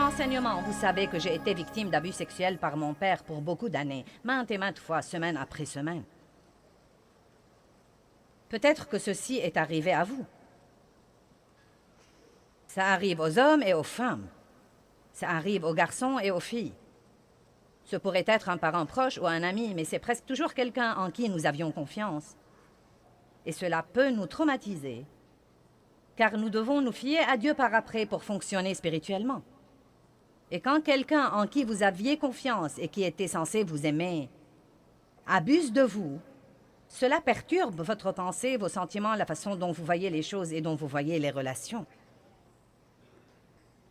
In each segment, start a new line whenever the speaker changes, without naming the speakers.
renseignements. Vous savez que j'ai été victime d'abus sexuels par mon père pour beaucoup d'années, maintes et maintes fois, semaine après semaine. Peut-être que ceci est arrivé à vous. Ça arrive aux hommes et aux femmes. Ça arrive aux garçons et aux filles. Ce pourrait être un parent proche ou un ami, mais c'est presque toujours quelqu'un en qui nous avions confiance. Et cela peut nous traumatiser, car nous devons nous fier à Dieu par après pour fonctionner spirituellement. Et quand quelqu'un en qui vous aviez confiance et qui était censé vous aimer abuse de vous, cela perturbe votre pensée, vos sentiments, la façon dont vous voyez les choses et dont vous voyez les relations.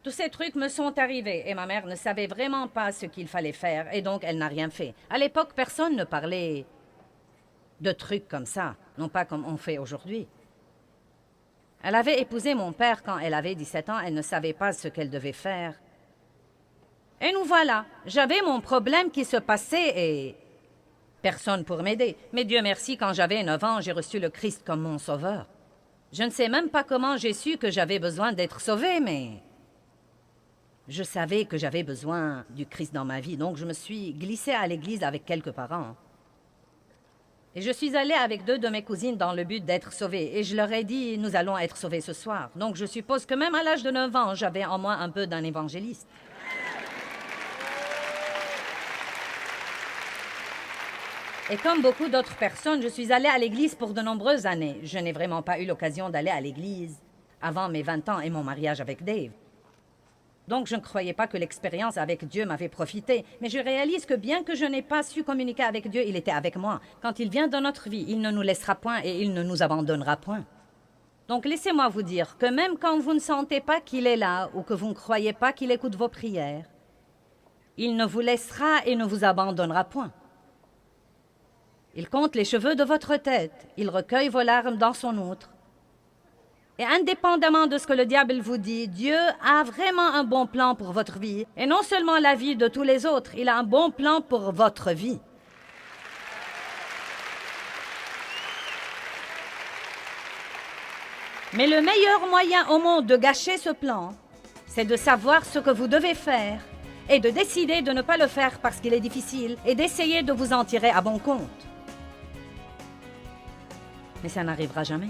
Tous ces trucs me sont arrivés et ma mère ne savait vraiment pas ce qu'il fallait faire et donc elle n'a rien fait. À l'époque, personne ne parlait de trucs comme ça, non pas comme on fait aujourd'hui. Elle avait épousé mon père quand elle avait 17 ans, elle ne savait pas ce qu'elle devait faire. Et nous voilà, j'avais mon problème qui se passait et personne pour m'aider. Mais Dieu merci, quand j'avais 9 ans, j'ai reçu le Christ comme mon sauveur. Je ne sais même pas comment j'ai su que j'avais besoin d'être sauvée, mais je savais que j'avais besoin du Christ dans ma vie, donc je me suis glissée à l'église avec quelques parents. Et je suis allée avec 2 de mes cousines dans le but d'être sauvée. Et je leur ai dit, nous allons être sauvés ce soir. Donc je suppose que même à l'âge de 9 ans, j'avais en moi un peu d'un évangéliste. Et comme beaucoup d'autres personnes, je suis allée à l'église pour de nombreuses années. Je n'ai vraiment pas eu l'occasion d'aller à l'église avant mes 20 ans et mon mariage avec Dave. Donc, je ne croyais pas que l'expérience avec Dieu m'avait profité. Mais je réalise que bien que je n'ai pas su communiquer avec Dieu, il était avec moi. Quand il vient dans notre vie, il ne nous laissera point et il ne nous abandonnera point. Donc, laissez-moi vous dire que même quand vous ne sentez pas qu'il est là ou que vous ne croyez pas qu'il écoute vos prières, il ne vous laissera et ne vous abandonnera point. Il compte les cheveux de votre tête. Il recueille vos larmes dans son outre. Et indépendamment de ce que le diable vous dit, Dieu a vraiment un bon plan pour votre vie. Et non seulement la vie de tous les autres, il a un bon plan pour votre vie. Mais le meilleur moyen au monde de gâcher ce plan, c'est de savoir ce que vous devez faire et de décider de ne pas le faire parce qu'il est difficile et d'essayer de vous en tirer à bon compte. Mais ça n'arrivera jamais.